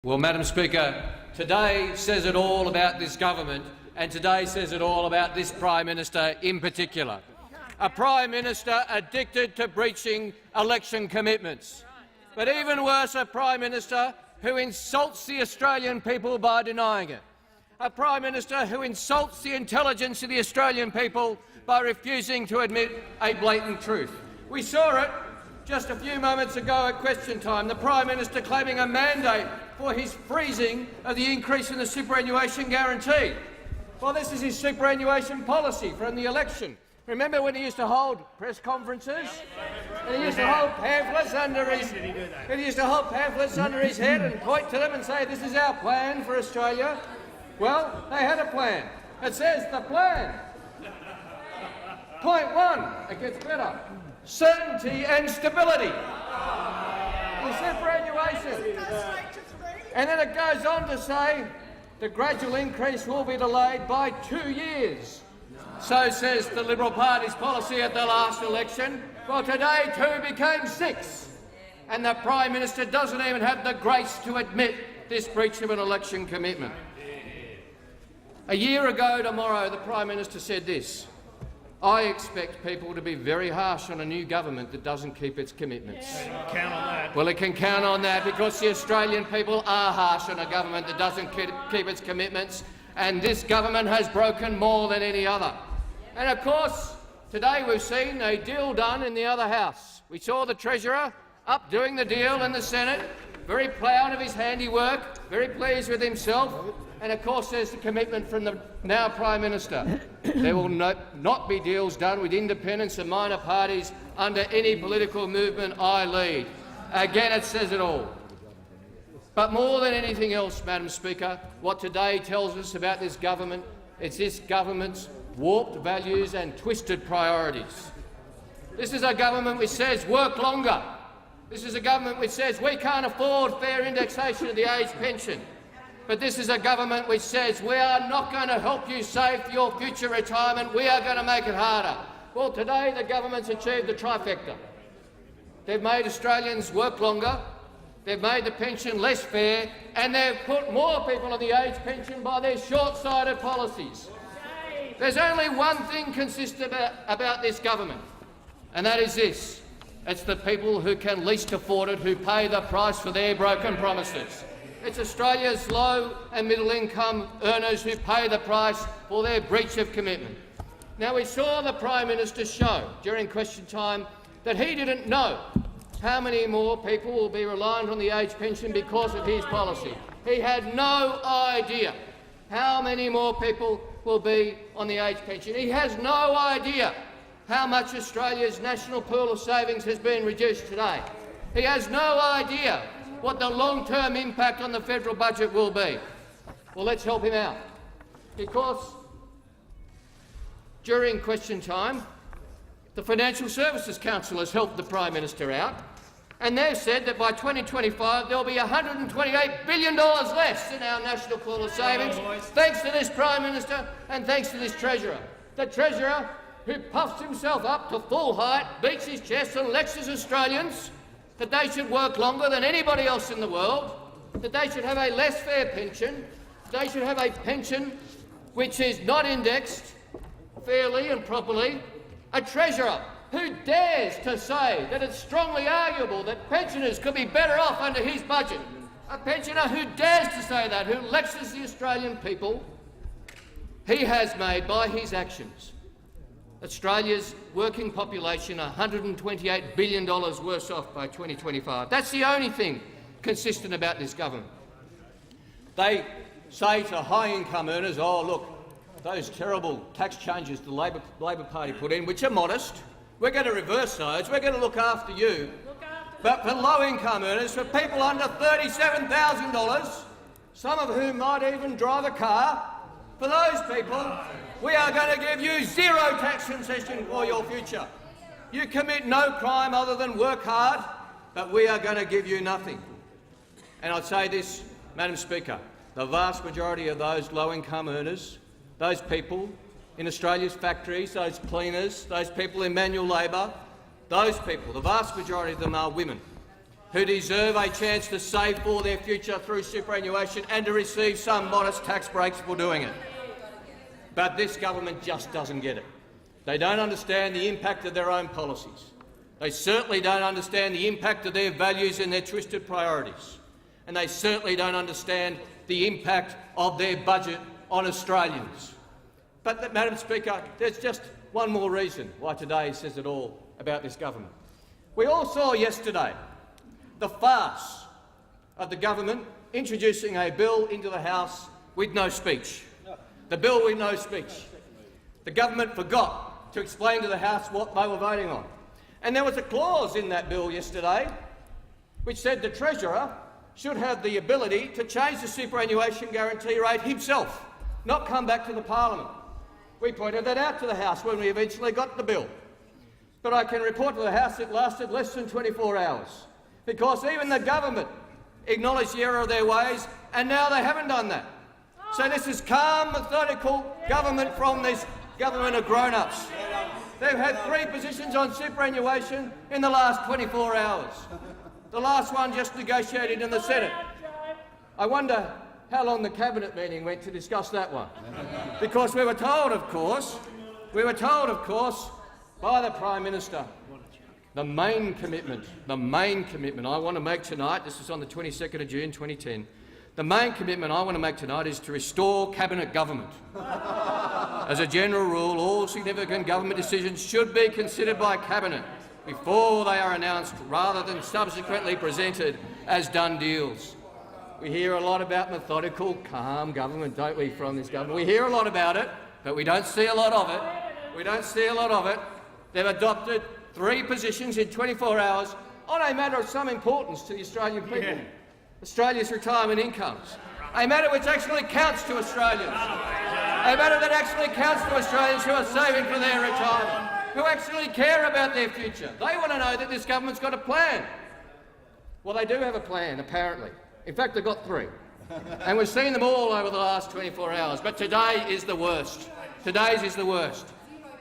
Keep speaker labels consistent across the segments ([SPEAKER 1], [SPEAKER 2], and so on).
[SPEAKER 1] Well, Madam Speaker, today says it all about this government, and today says it all about this Prime Minister in particular. A Prime Minister addicted to breaching election commitments. But even worse, a Prime Minister who insults the Australian people by denying it. A Prime Minister who insults the intelligence of the Australian people by refusing to admit a blatant truth. We saw it just a few moments ago at question time, the Prime Minister claiming a mandate for his freezing of the increase in the superannuation guarantee. Well, this is his superannuation policy from the election. Remember when he used to hold press conferences and he used to hold pamphlets under his head and point to them and say, "This is our plan for Australia." Well, they had a plan. It says the plan. Point 1, it gets better. Certainty and stability. The superannuation. And then it goes on to say the gradual increase will be delayed by 2 years. So says the Liberal Party's policy at the last election. Well, today 2 became 6. And the Prime Minister doesn't even have the grace to admit this breach of an election commitment. A year ago tomorrow, the Prime Minister said this: "I expect people to be very harsh on a new government that doesn't keep its commitments."
[SPEAKER 2] Count on that.
[SPEAKER 1] Well, it can count on that because the Australian people are harsh on a government that doesn't keep its commitments, and this government has broken more than any other. And of course, today we've seen a deal done in the other House. We saw the Treasurer up doing the deal in the Senate, very proud of his handiwork, very pleased with himself. And of course there's the commitment from the now Prime Minister. There will not be deals done with independents and minor parties under any political movement I lead. Again, it says it all. But more than anything else, Madam Speaker, what today tells us about this government is this government's warped values and twisted priorities. This is a government which says work longer. This is a government which says we can't afford fair indexation of the age pension. But this is a government which says we are not going to help you save for your future retirement, we are going to make it harder. Well, today the government's achieved the trifecta. They've made Australians work longer, they've made the pension less fair, and they've put more people on the age pension by their short-sighted policies. There's only one thing consistent about this government, and that is this: it's the people who can least afford it who pay the price for their broken promises. It's Australia's low and middle income earners who pay the price for their breach of commitment. Now, we saw the Prime Minister show during question time that he didn't know how many more people will be reliant on the age pension because of his policy. He had no idea how many more people will be on the age pension. He has no idea how much Australia's national pool of savings has been reduced today. He has no idea what the long-term impact on the federal budget will be. Well, let's help him out, because during question time, the Financial Services Council has helped the Prime Minister out, and they've said that by 2025 there'll be $128 billion less in our national pool of savings, thanks to this Prime Minister and thanks to this Treasurer. The Treasurer, who puffs himself up to full height, beats his chest and lectures Australians that they should work longer than anybody else in the world, that they should have a less fair pension, they should have a pension which is not indexed fairly and properly. A Treasurer who dares to say that it's strongly arguable that pensioners could be better off under his budget. A pensioner who dares to say that, who lectures the Australian people. He has made, by his actions, Australia's working population $128 billion worse off by 2025. That's the only thing consistent about this government. They say to high-income earners, "Oh, look, those terrible tax changes the Labor Party put in, which are modest, we're going to reverse those, we're going to look after you." But for low-income earners, for people under $37,000, some of whom might even drive a car, for those people, we are going to give you zero tax concession for your future. You commit no crime other than work hard, but we are going to give you nothing. And I'd say this, Madam Speaker, the vast majority of those low-income earners, those people in Australia's factories, those cleaners, those people in manual labour, those people, the vast majority of them are women. who deserve a chance to save for their future through superannuation and to receive some modest tax breaks for doing it. But this government just doesn't get it. They don't understand the impact of their own policies. They certainly don't understand the impact of their values and their twisted priorities. And they certainly don't understand the impact of their budget on Australians. But, Madam Speaker, there's just one more reason why today says it all about this government. We all saw yesterday the farce of the government introducing a bill into the House with no speech. The bill with no speech. The government forgot to explain to the House what they were voting on. And there was a clause in that bill yesterday which said the Treasurer should have the ability to change the superannuation guarantee rate himself, not come back to the Parliament. We pointed that out to the House when we eventually got the bill. But I can report to the House it lasted less than 24 hours, because even the government acknowledged the error of their ways, and now they haven't done that. So this is calm, methodical government from this government of grown-ups. They've had 3 positions on superannuation in the last 24 hours. The last one just negotiated in the Senate. I wonder how long the Cabinet meeting went to discuss that one. Because we were told, of course, by the Prime Minister, the main commitment I want to make tonight, this is on the 22nd of June 2010, the main commitment I want to make tonight is to restore Cabinet government. As a general rule, all significant government decisions should be considered by Cabinet before they are announced, rather than subsequently presented as done deals. We hear a lot about methodical, calm government, don't we, from this government? We hear a lot about it, but we don't see a lot of it. They've adopted 3 positions in 24 hours on a matter of some importance to the Australian people. Australia's retirement incomes. A matter which actually counts to Australians. A matter that actually counts to Australians who are saving for their retirement, who actually care about their future. They want to know that this government's got a plan. Well, they do have a plan, apparently. In fact, they've got 3. And we've seen them all over the last 24 hours. But today is the worst. Today's is the worst,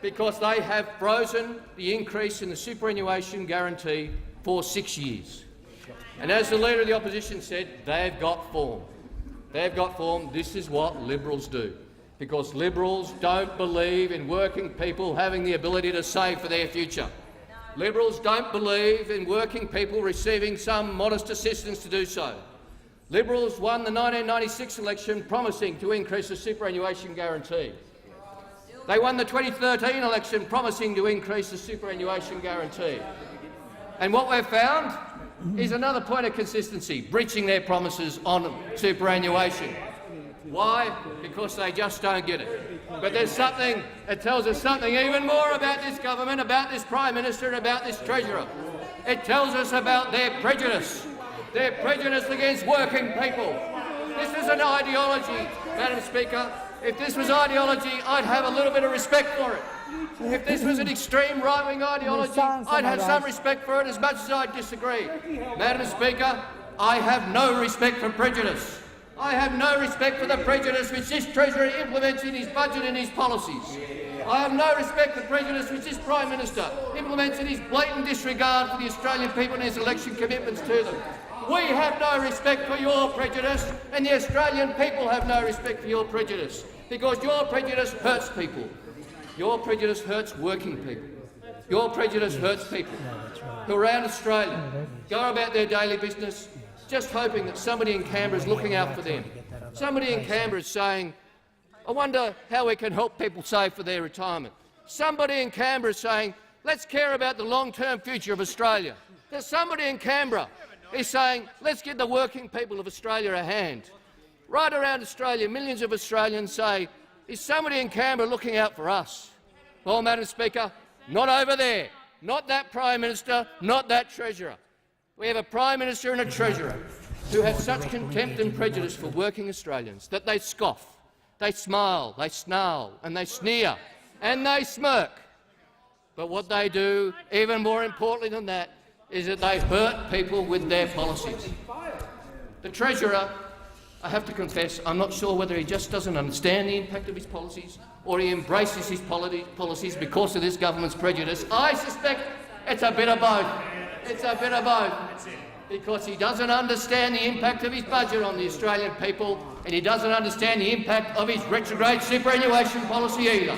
[SPEAKER 1] because they have frozen the increase in the superannuation guarantee for 6 years. And as the Leader of the Opposition said, they've got form. They've got form. This is what Liberals do, because Liberals don't believe in working people having the ability to save for their future. Liberals don't believe in working people receiving some modest assistance to do so. Liberals won the 1996 election promising to increase the superannuation guarantee. They won the 2013 election promising to increase the superannuation guarantee. And what we've found is another point of consistency, breaching their promises on superannuation. Why? Because they just don't get it. But there's something that tells us something even more about this government, about this Prime Minister and about this Treasurer. It tells us about their prejudice against working people. This is an ideology, Madam Speaker. If this was ideology, I'd have a little bit of respect for it. If this was an extreme right-wing ideology, I'd have some respect for it, as much as I disagree. Madam Speaker, I have no respect for prejudice. I have no respect for the prejudice which this Treasurer implements in his budget and his policies. I have no respect for prejudice which this Prime Minister implements in his blatant disregard for the Australian people and his election commitments to them. We have no respect for your prejudice, and the Australian people have no respect for your prejudice, because your prejudice hurts people. Your prejudice hurts working people. Your prejudice hurts people who around Australia go about their daily business just hoping that somebody in Canberra is looking out for them. Somebody in Canberra is saying, I wonder how we can help people save for their retirement. Somebody in Canberra is saying, let's care about the long-term future of Australia. There's somebody in Canberra is saying, let's give the working people of Australia a hand. Right around Australia, millions of Australians say, is somebody in Canberra looking out for us? Well, Madam Speaker, not over there. Not that Prime Minister, not that Treasurer. We have a Prime Minister and a Treasurer who have such contempt and prejudice for working Australians that they scoff, they smile, they snarl and they sneer and they smirk. But what they do, even more importantly than that, is that they hurt people with their policies. The Treasurer, I have to confess, I'm not sure whether he just doesn't understand the impact of his policies or he embraces his policies because of this government's prejudice. I suspect it's a bit of both. It's a bit of both. because he doesn't understand the impact of his budget on the Australian people, and he doesn't understand the impact of his retrograde superannuation policy either.